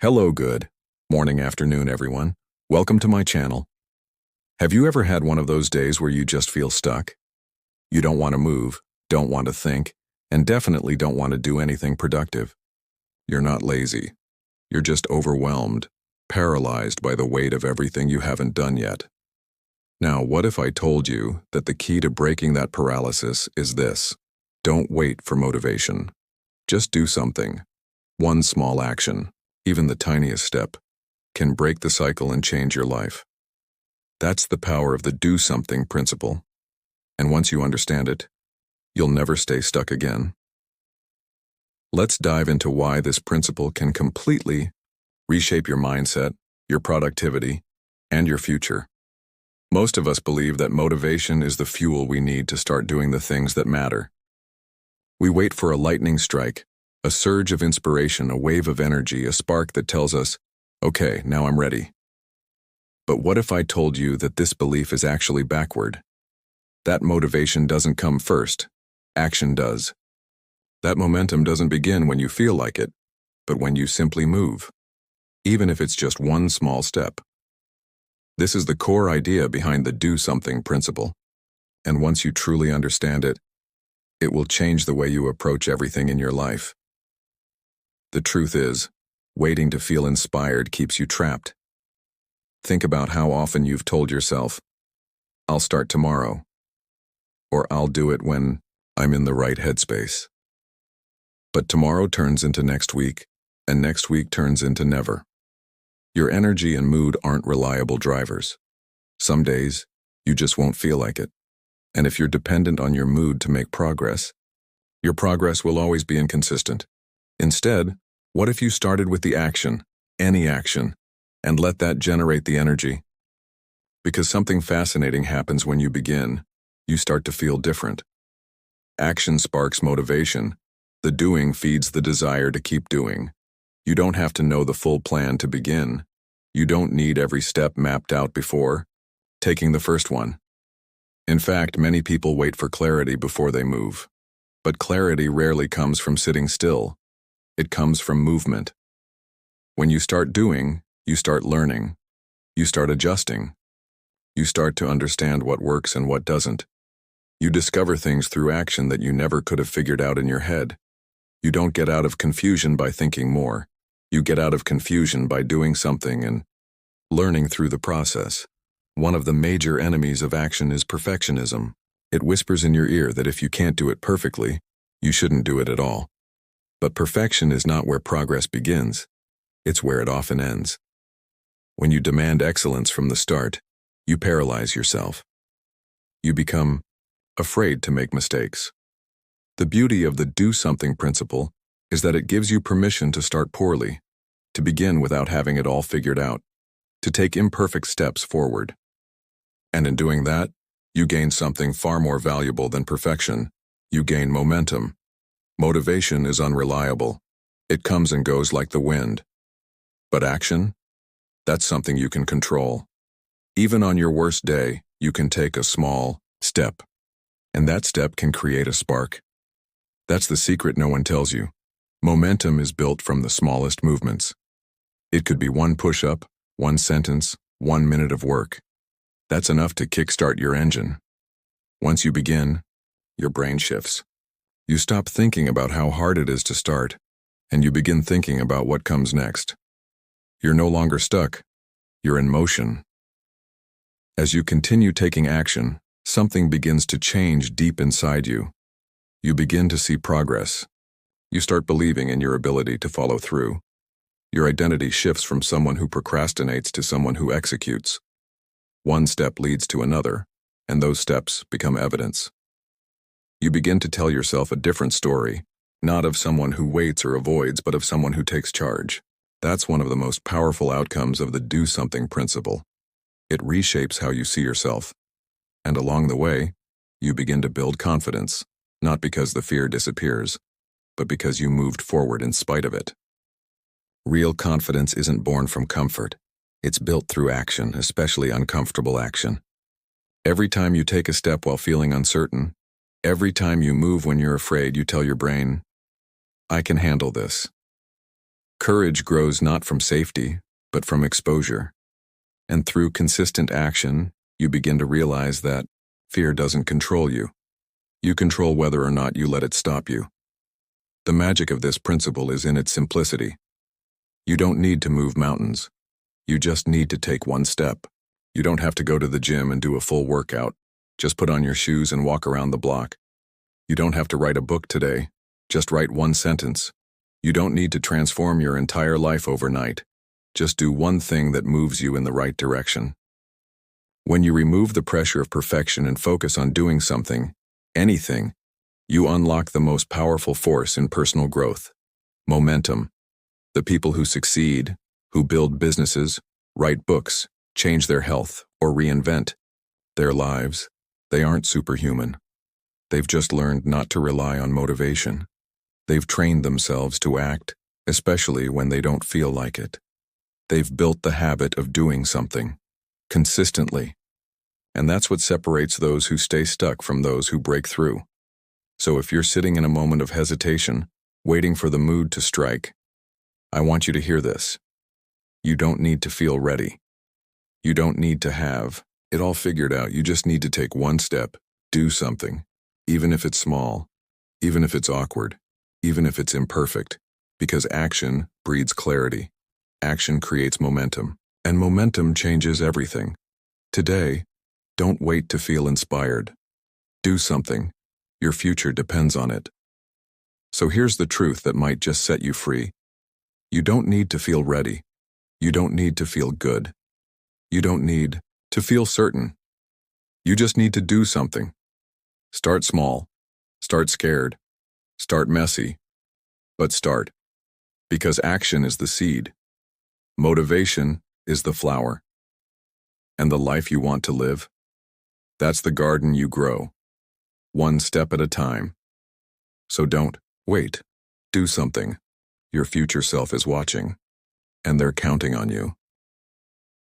Hello, good morning, afternoon, everyone. Welcome to my channel. Have you ever had one of those days where you just feel stuck? You don't want to move, don't want to think, and definitely don't want to do anything productive. You're not lazy. You're just overwhelmed, paralyzed by the weight of everything you haven't done yet. Now, what if I told you that the key to breaking that paralysis is this? Don't wait for motivation. Just do something. One small action, even the tiniest step, can break the cycle and change your life. That's the power of the do something principle. And once you understand it, you'll never stay stuck again. Let's dive into why this principle can completely reshape your mindset, your productivity, and your future. Most of us believe that motivation is the fuel we need to start doing the things that matter. We wait for a lightning strike, a surge of inspiration, a wave of energy, a spark that tells us, okay, now I'm ready. But what if I told you that this belief is actually backward? That motivation doesn't come first, action does. That momentum doesn't begin when you feel like it, but when you simply move, even if it's just one small step. This is the core idea behind the do something principle. And once you truly understand it, it will change the way you approach everything in your life. The truth is, waiting to feel inspired keeps you trapped. Think about how often you've told yourself, I'll start tomorrow, or I'll do it when I'm in the right headspace. But tomorrow turns into next week, and next week turns into never. Your energy and mood aren't reliable drivers. Some days, you just won't feel like it. And if you're dependent on your mood to make progress, your progress will always be inconsistent. Instead, what if you started with the action, any action, and let that generate the energy? Because something fascinating happens when you begin, you start to feel different. Action sparks motivation. The doing feeds the desire to keep doing. You don't have to know the full plan to begin. You don't need every step mapped out before taking the first one. In fact, many people wait for clarity before they move. But clarity rarely comes from sitting still. It comes from movement. When you start doing, you start learning. You start adjusting. You start to understand what works and what doesn't. You discover things through action that you never could have figured out in your head. You don't get out of confusion by thinking more. You get out of confusion by doing something and learning through the process. One of the major enemies of action is perfectionism. It whispers in your ear that if you can't do it perfectly, you shouldn't do it at all. But perfection is not where progress begins. It's where it often ends. When you demand excellence from the start, you paralyze yourself. You become afraid to make mistakes. The beauty of the do something principle is that it gives you permission to start poorly, to begin without having it all figured out, to take imperfect steps forward. And in doing that, you gain something far more valuable than perfection. You gain momentum. Motivation is unreliable. It comes and goes like the wind. But action? That's something you can control. Even on your worst day, you can take a small step. And that step can create a spark. That's the secret no one tells you. Momentum is built from the smallest movements. It could be one push-up, one sentence, 1 minute of work. That's enough to kickstart your engine. Once you begin, your brain shifts. You stop thinking about how hard it is to start, and you begin thinking about what comes next. You're no longer stuck. You're in motion. As you continue taking action, something begins to change deep inside you. You begin to see progress. You start believing in your ability to follow through. Your identity shifts from someone who procrastinates to someone who executes. One step leads to another, and those steps become evidence. You begin to tell yourself a different story, not of someone who waits or avoids, but of someone who takes charge. That's one of the most powerful outcomes of the do something principle. It reshapes how you see yourself. And along the way, you begin to build confidence, not because the fear disappears, but because you moved forward in spite of it. Real confidence isn't born from comfort. It's built through action, especially uncomfortable action. Every time you take a step while feeling uncertain, every time you move when you're afraid, you tell your brain, I can handle this. Courage grows not from safety, but from exposure. And through consistent action, you begin to realize that fear doesn't control you. You control whether or not you let it stop you. The magic of this principle is in its simplicity. You don't need to move mountains. You just need to take one step. You don't have to go to the gym and do a full workout. Just put on your shoes and walk around the block. You don't have to write a book today. Just write one sentence. You don't need to transform your entire life overnight. Just do one thing that moves you in the right direction. When you remove the pressure of perfection and focus on doing something, anything, you unlock the most powerful force in personal growth: momentum. The people who succeed, who build businesses, write books, change their health, or reinvent their lives, they aren't superhuman. They've just learned not to rely on motivation. They've trained themselves to act, especially when they don't feel like it. They've built the habit of doing something, consistently. And that's what separates those who stay stuck from those who break through. So if you're sitting in a moment of hesitation, waiting for the mood to strike, I want you to hear this. You don't need to feel ready. You don't need to have it all figured out. You just need to take one step, do something, even if it's small, even if it's awkward, even if it's imperfect, because action breeds clarity. Action creates momentum, and momentum changes everything. Today, don't wait to feel inspired. Do something. Your future depends on it. So here's the truth that might just set you free. You don't need to feel ready. You don't need to feel good. You don't need to feel certain. You just need to do something. Start small. Start scared. Start messy. But start. Because action is the seed. Motivation is the flower. And the life you want to live, that's the garden you grow, one step at a time. So don't wait. Do something. Your future self is watching, and they're counting on you.